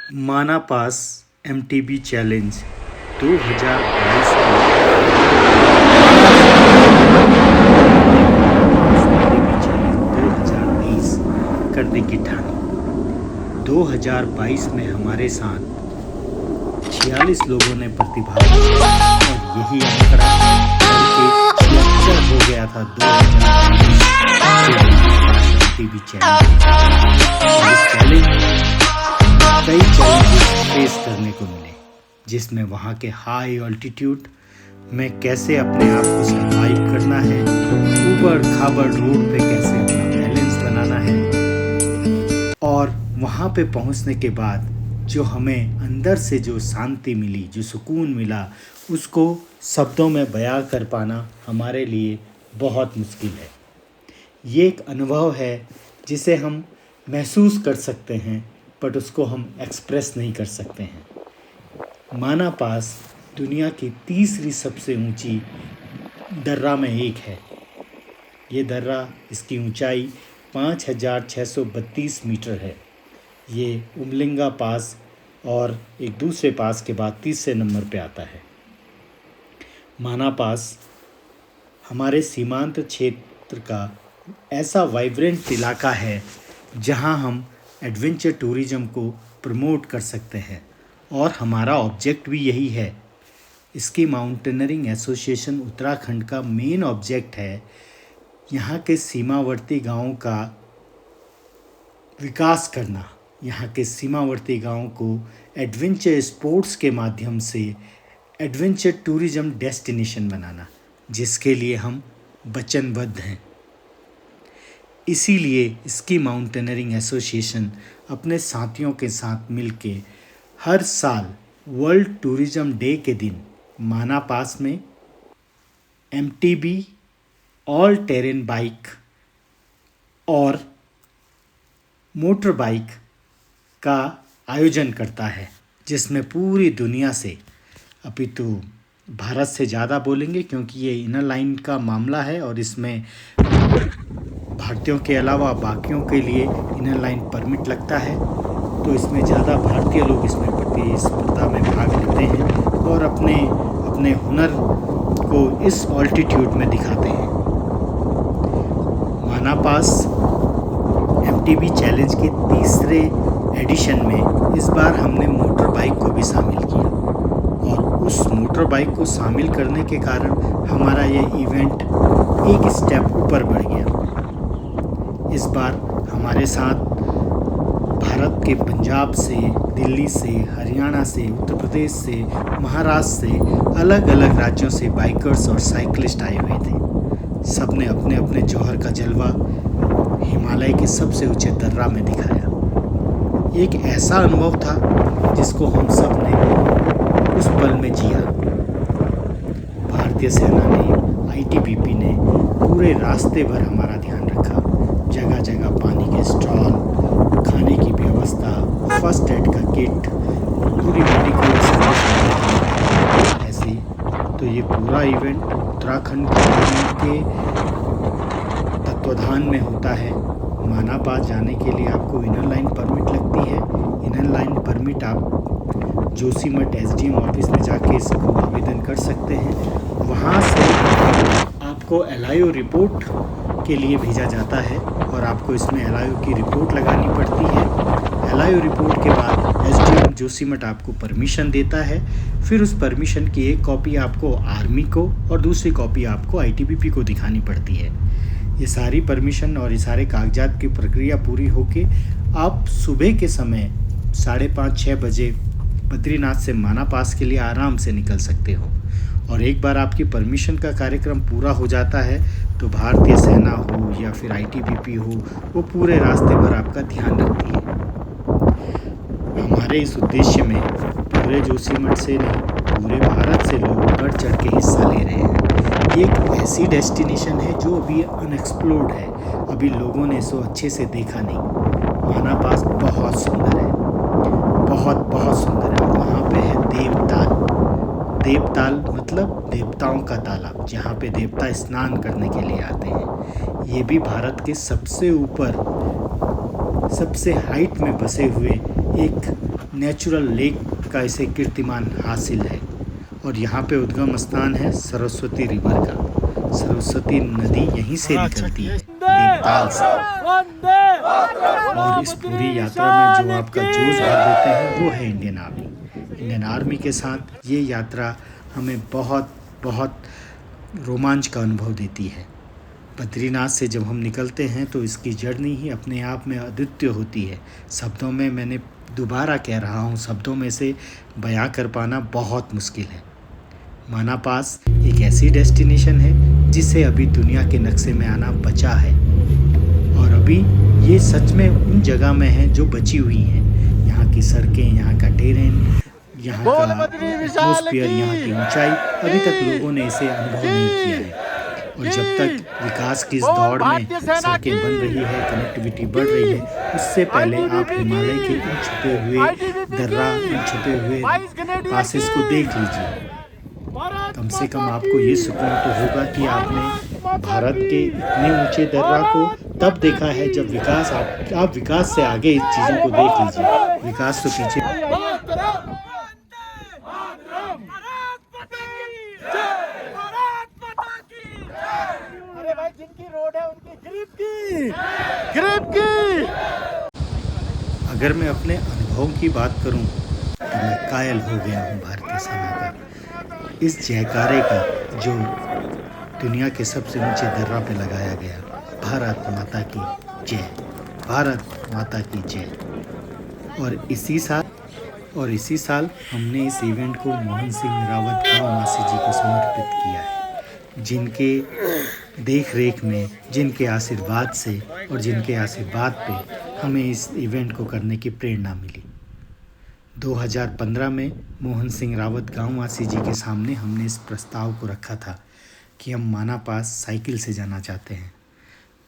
माना पास MTB challenge 2022 करने की ठानी। 2022 में हमारे साथ 46 लोगों ने प्रतिभाग किया और यही आंकड़ा बढ़ के 76 हो गया था 2022 एमटीबी चैलेंज। इस चैलेंज में कई चैलेंजेस फेस करने को मिले, जिसमें वहाँ के हाई ऑल्टीट्यूड में कैसे अपने आप को सर्वाइव करना है, ऊबड़ खाबड़ रोड पे कैसे अपना बैलेंस बनाना है, और वहाँ पे पहुँचने के बाद जो हमें अंदर से जो शांति मिली, जो सुकून मिला, उसको शब्दों में बयां कर पाना हमारे लिए बहुत मुश्किल है। ये एक अनुभव है जिसे हम महसूस कर सकते हैं, बट उसको हम एक्सप्रेस नहीं कर सकते हैं। माना पास दुनिया की तीसरी सबसे ऊंची दर्रा में एक है। ये दर्रा, इसकी ऊंचाई 5632 मीटर है। ये उमलिंगा पास और एक दूसरे पास के बाद तीसरे नंबर पे आता है। माना पास हमारे सीमांत क्षेत्र का ऐसा वाइब्रेंट इलाका है जहां हम एडवेंचर टूरिज़्म को प्रमोट कर सकते हैं, और हमारा ऑब्जेक्ट भी यही है। इसकी माउंटेनरिंग एसोसिएशन उत्तराखंड का मेन ऑब्जेक्ट है यहाँ के सीमावर्ती गांवों का विकास करना, यहाँ के सीमावर्ती गांवों को एडवेंचर स्पोर्ट्स के माध्यम से एडवेंचर टूरिज़्म डेस्टिनेशन बनाना, जिसके लिए हम वचनबद्ध हैं। इसीलिए इसकी माउंटेनरिंग एसोसिएशन अपने साथियों के साथ मिलके हर साल वर्ल्ड टूरिज़्म डे के दिन माना पास में एमटीबी ऑल टेरेन बाइक और मोटर बाइक का आयोजन करता है, जिसमें पूरी दुनिया से, अभी तो भारत से ज़्यादा बोलेंगे क्योंकि ये इनर लाइन का मामला है और इसमें भारतीयों के अलावा बाकियों के लिए इनर लाइन परमिट लगता है, तो इसमें ज़्यादा भारतीय लोग इसमें प्रतिस्पर्धा में भाग लेते हैं और अपने अपने हुनर को इस ऑल्टीट्यूड में दिखाते हैं। माना पास एमटीबी चैलेंज के तीसरे एडिशन में इस बार हमने मोटर बाइक को भी शामिल किया, और उस मोटर बाइक को शामिल करने के कारण हमारा ये इवेंट एक स्टेप ऊपर बढ़ गया। इस बार हमारे साथ भारत के पंजाब से, दिल्ली से, हरियाणा से, उत्तर प्रदेश से, महाराष्ट्र से, अलग अलग राज्यों से बाइकर्स और साइकिलिस्ट आए हुए थे। सब ने अपने अपने जौहर का जलवा हिमालय के सबसे ऊंचे दर्रा में दिखाया। एक ऐसा अनुभव था जिसको हम सब ने उस पल में जिया। भारतीय सेना ने, आईटीबीपी ने पूरे रास्ते भर हमारा ध्यान रखा। जगह जगह पानी के स्टॉल, खाने की व्यवस्था, फर्स्ट एड का किट, पूरी मेडिकल ऐसी। तो ये पूरा इवेंट उत्तराखंड के तत्वाधान में होता है। माना पास जाने के लिए आपको इनर लाइन परमिट लगती है। इनर लाइन परमिट आप जोशीमठ एसडीएम ऑफिस में जाके इसको आवेदन कर सकते हैं। वहाँ से आपको एलआईओ रिपोर्ट के लिए भेजा जाता है और आपको इसमें एलआईओ की रिपोर्ट लगानी पड़ती है। एलआईओ रिपोर्ट के बाद एसडीएम जोशीमठ आपको परमिशन देता है। फिर उस परमिशन की एक कॉपी आपको आर्मी को और दूसरी कॉपी आपको आईटीबीपी को दिखानी पड़ती है। ये सारी परमिशन और ये सारे कागजात की प्रक्रिया पूरी होके आप सुबह के समय 5:30-6 बजे बद्रीनाथ से माना पास के लिए आराम से निकल सकते हो। और एक बार आपकी परमिशन का कार्यक्रम पूरा हो जाता है तो भारतीय सेना हो या फिर आईटीबीपी हो, वो पूरे रास्ते भर आपका ध्यान रखती है। हमारे इस उद्देश्य में पूरे जोशीमठ से नहीं, पूरे भारत से लोग बढ़ चढ़ के हिस्सा ले रहे हैं। ये एक ऐसी डेस्टिनेशन है जो अभी अनएक्सप्लोर्ड है, अभी लोगों ने इसको अच्छे से देखा नहीं। माना पास बहुत सुंदर है, बहुत बहुत सुंदर है। वहाँ पे है देवताल। देवताल मतलब देवताओं का तालाब, जहाँ पे देवता स्नान करने के लिए आते हैं। ये भी भारत के सबसे ऊपर, सबसे हाइट में बसे हुए एक नेचुरल लेक का इसे कीर्तिमान हासिल है। और यहाँ पे उद्गम स्थान है सरस्वती रिवर का। सरस्वती नदी यहीं से निकलती है, देवताल से। और इस पूरी यात्रा में जो आपका जोश भर देते हैं वो है इंडियन आर्मी। इंडियन आर्मी के साथ ये यात्रा हमें बहुत बहुत रोमांच का अनुभव देती है। बद्रीनाथ से जब हम निकलते हैं तो इसकी जर्नी ही अपने आप में अद्वितीय होती है। शब्दों में, मैंने दोबारा कह रहा हूँ, शब्दों में से बयां कर पाना बहुत मुश्किल है। माना पास एक ऐसी डेस्टिनेशन है जिसे अभी दुनिया के नक्शे में आना बचा है। और अभी ये सच में उन जगह में है जो बची हुई हैं। यहाँ की सड़कें, यहाँ का टेरेन, यहाँ का एटमॉस्फेयर, यहाँ की ऊंचाई, अभी तक लोगों ने इसे अनुभव नहीं किया है। और जब तक विकास की इस दौड़ में सड़कें बन रही है, कनेक्टिविटी बढ़ रही है, उससे पहले आप हिमालय के इन छुपे हुए दर्रा, इन छुपे हुए पासेस को देख लीजिए। कम से कम आपको ये सुकून तो होगा कि आपने भारत के इतने ऊंचे दर्रा को तब देखा है जब विकास, आप विकास से आगे इस चीज़ों को देख लीजिए। विकास तो पीछे। अरे भाई, जिनकी रोड है उनकी ग्रिप की। अगर मैं अपने अनुभव की बात करूं तो मैं कायल हो गया हूं भारतीय सेना का। इस जयकारे का जो दुनिया के सबसे ऊंचे दर्रा पे लगाया गया, भारत माता की जय, भारत माता की जय। और इसी साल हमने इस इवेंट को मोहन सिंह रावत गांववासी जी को समर्पित किया है, जिनके देख रेख में, जिनके आशीर्वाद से और जिनके आशीर्वाद पे हमें इस इवेंट को करने की प्रेरणा मिली। 2015 में मोहन सिंह रावत गांववासी जी के सामने हमने इस प्रस्ताव को रखा था कि हम माना पास साइकिल से जाना चाहते हैं।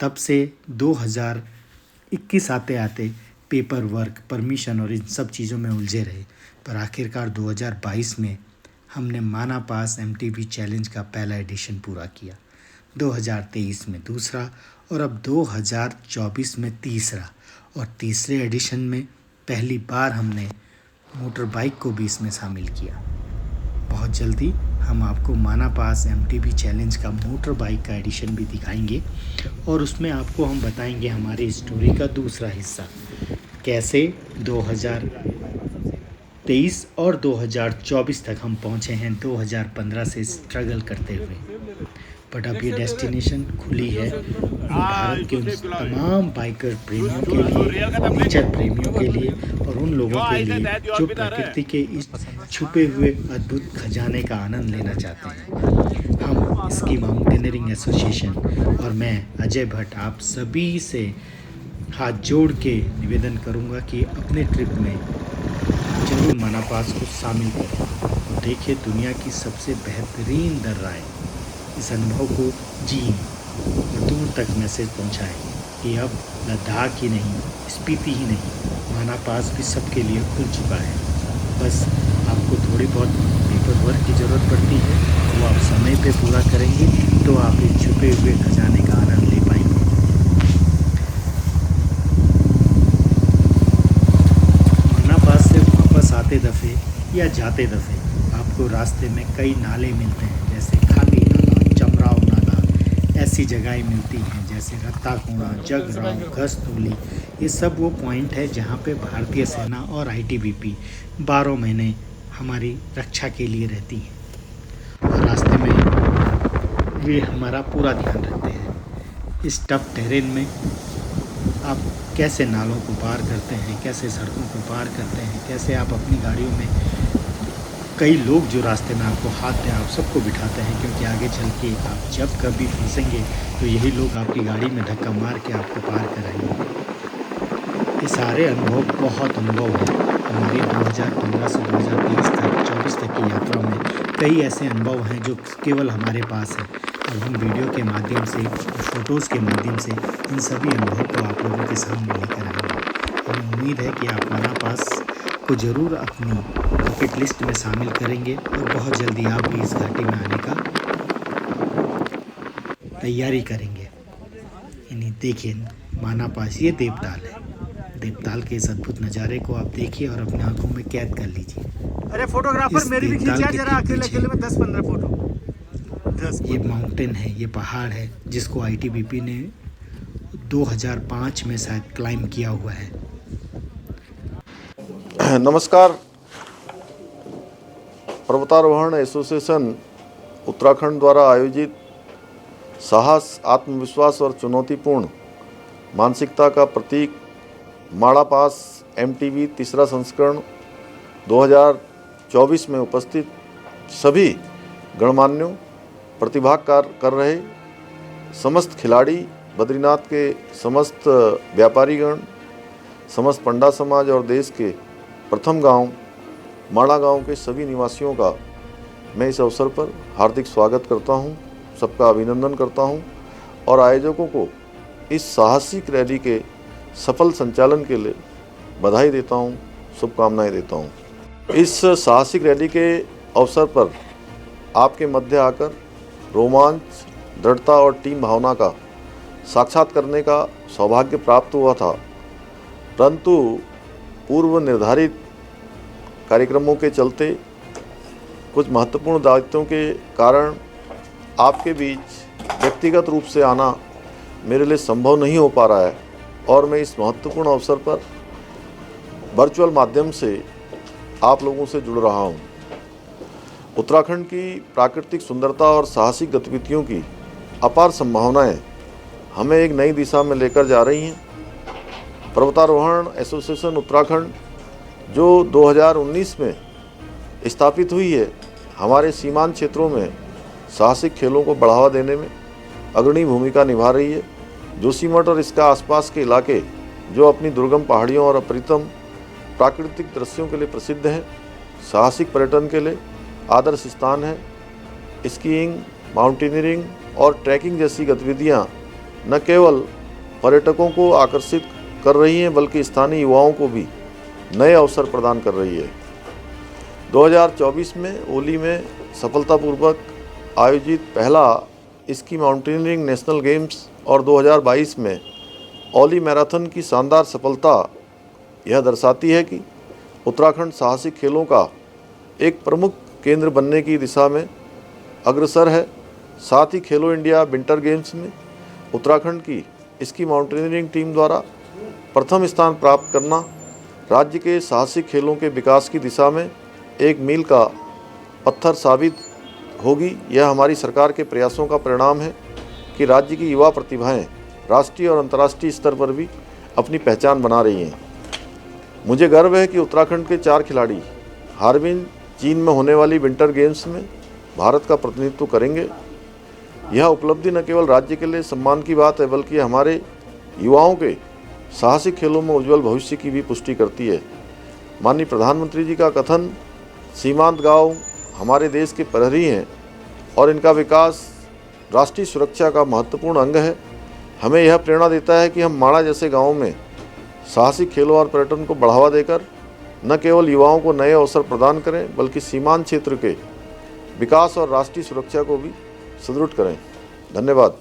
तब से 2021 आते आते पेपर वर्क, परमिशन और इन सब चीज़ों में उलझे रहे, पर आखिरकार 2022 में हमने माना पास MTB चैलेंज का पहला एडिशन पूरा किया, 2023 में दूसरा और अब 2024 में तीसरा। और तीसरे एडिशन में पहली बार हमने मोटर बाइक को भी इसमें शामिल किया। बहुत जल्दी हम आपको माना पास MTB चैलेंज का मोटर बाइक का एडिशन भी दिखाएंगे और उसमें आपको हम बताएंगे हमारी स्टोरी का दूसरा हिस्सा, कैसे 2023 और 2024 तक हम पहुंचे हैं 2015 से स्ट्रगल करते हुए। बट अब ये डेस्टिनेशन खुली है भारत के उन तमाम बाइकर प्रेमियों के लिए, नेचर प्रेमियों के लिए और उन लोगों के लिए जो प्रकृति के इस छुपे हुए अद्भुत खजाने का आनंद लेना चाहते हैं। हम इसकी माउंटेनियरिंग एसोसिएशन और मैं अजय भट्ट आप सभी से हाथ जोड़ के निवेदन करूंगा कि अपने ट्रिप में जरूर माना पास को शामिल करें और देखिए दुनिया की सबसे बेहतरीन दर्राएं। इस अनुभव को जिए और दूर तक मैसेज पहुंचाएं कि अब लद्दाख ही नहीं, स्पीति ही नहीं, माना पास भी सबके लिए खुल चुका है। बस आपको थोड़ी बहुत पेपर वर्क की ज़रूरत पड़ती है, वो आप समय पे पूरा करेंगे तो आप इस छुपे हुए खजाने का आनंद ले पाएंगे। माना पास से वापस आते दफ़े या जाते दफ़े आपको रास्ते में कई नाले मिलते हैं, जैसे खाती नाला, चमराव नाला, ऐसी जगहें मिलती हैं जैसे रत्ताकोना, जगराव, घसतोली। ये सब वो पॉइंट है जहाँ पे भारतीय सेना और ITBP 12 महीने हमारी रक्षा के लिए रहती हैं और रास्ते में वे हमारा पूरा ध्यान रखते हैं। इस टफ टेरेन में आप कैसे नालों को पार करते हैं, कैसे सड़कों को पार करते हैं, कैसे आप अपनी गाड़ियों में, कई लोग जो रास्ते में आपको हाथ दें, आप सबको बिठाते हैं, क्योंकि आगे चल के आप जब कभी फंसेंगे तो यही लोग आपकी गाड़ी में धक्का मार के आपको पार कराएंगे। ये सारे अनुभव बहुत अनुभव हैं हमारी 2015 से 2023 तक 24 तक की यात्रा में। कई ऐसे अनुभव हैं जो केवल हमारे पास हैं और हम वीडियो के माध्यम से, फ़ोटोज़ के माध्यम से इन सभी अनुभव को आप लोगों के सामने लेकर आएंगे। हमें उम्मीद है कि आप माना पास को ज़रूर अपनी बकेट लिस्ट में शामिल करेंगे और बहुत जल्दी आप भी इस घाटी में आने का तैयारी करेंगे। यानी देखिए माना पास ये देवताल है, देवताल के इस अद्भुत नज़ारे को आप देखिए और अपने आंखों में कैद कर लीजिए। अरे फोटोग्राफर इस मेरी भी देवताल खींचा के जरा, ठीक अकेले पीछे अकेले में 10-15 फोटो। ये माउंटेन है, ये पहाड़ है जिसको आईटीबीपी ने 2005 में शायद क्लाइम किया हुआ है। नमस्कार। पर्वतारोहण एसोसिएशन उत्तराखंड द्वारा आयोजित साहस, आत्मविश्वास और चुनौतीपूर्ण मानसिकता का प्रतीक माड़ा पास MTV तीसरा संस्करण 2024 में उपस्थित सभी गणमान्यों, प्रतिभाग कर रहे समस्त खिलाड़ी, बद्रीनाथ के समस्त व्यापारीगण, समस्त पंडा समाज और देश के प्रथम गांव माड़ा गांव के सभी निवासियों का मैं इस अवसर पर हार्दिक स्वागत करता हूं, सबका अभिनंदन करता हूं और आयोजकों को इस साहसिक रैली के सफल संचालन के लिए बधाई देता हूं, शुभकामनाएं देता हूं। इस साहसिक रैली के अवसर पर आपके मध्य आकर रोमांच, दृढ़ता और टीम भावना का साक्षात करने का सौभाग्य प्राप्त हुआ था, परंतु पूर्व निर्धारित कार्यक्रमों के चलते कुछ महत्वपूर्ण दायित्वों के कारण आपके बीच व्यक्तिगत रूप से आना मेरे लिए संभव नहीं हो पा रहा है और मैं इस महत्वपूर्ण अवसर पर वर्चुअल माध्यम से आप लोगों से जुड़ रहा हूं। उत्तराखंड की प्राकृतिक सुंदरता और साहसिक गतिविधियों की अपार संभावनाएं हमें एक नई दिशा में लेकर जा रही हैं। पर्वतारोहण एसोसिएशन उत्तराखंड जो 2019 में स्थापित हुई है, हमारे सीमांत क्षेत्रों में साहसिक खेलों को बढ़ावा देने में अग्रणी भूमिका निभा रही है। जोशीमठ और इसका आसपास के इलाके जो अपनी दुर्गम पहाड़ियों और अप्रतिम प्राकृतिक दृश्यों के लिए प्रसिद्ध हैं, साहसिक पर्यटन के लिए आदर्श स्थान है। स्कीइंग, माउंटेनियरिंग और ट्रैकिंग जैसी गतिविधियां न केवल पर्यटकों को आकर्षित कर रही हैं बल्कि स्थानीय युवाओं को भी नए अवसर प्रदान कर रही है। 2024 में ओली में सफलतापूर्वक आयोजित पहला स्की माउंटेनियरिंग नेशनल गेम्स और 2022 में ओली मैराथन की शानदार सफलता यह दर्शाती है कि उत्तराखंड साहसिक खेलों का एक प्रमुख केंद्र बनने की दिशा में अग्रसर है। साथ ही खेलो इंडिया विंटर गेम्स में उत्तराखंड की स्की माउंटेनियरिंग टीम द्वारा प्रथम स्थान प्राप्त करना राज्य के साहसिक खेलों के विकास की दिशा में एक मील का पत्थर साबित होगी। यह हमारी सरकार के प्रयासों का परिणाम है कि राज्य की युवा प्रतिभाएं राष्ट्रीय और अंतर्राष्ट्रीय स्तर पर भी अपनी पहचान बना रही हैं। मुझे गर्व है कि उत्तराखंड के 4 खिलाड़ी हार्बिन चीन में होने वाली विंटर गेम्स में भारत का प्रतिनिधित्व करेंगे। यह उपलब्धि न केवल राज्य के लिए सम्मान की बात है बल्कि हमारे युवाओं के साहसिक खेलों में उज्जवल भविष्य की भी पुष्टि करती है। माननीय प्रधानमंत्री जी का कथन, सीमांत गांव हमारे देश के प्रहरी हैं और इनका विकास राष्ट्रीय सुरक्षा का महत्वपूर्ण अंग है, हमें यह प्रेरणा देता है कि हम माड़ा जैसे गांवों में साहसिक खेलों और पर्यटन को बढ़ावा देकर न केवल युवाओं को नए अवसर प्रदान करें बल्कि सीमांत क्षेत्र के विकास और राष्ट्रीय सुरक्षा को भी सुदृढ़ करें। धन्यवाद।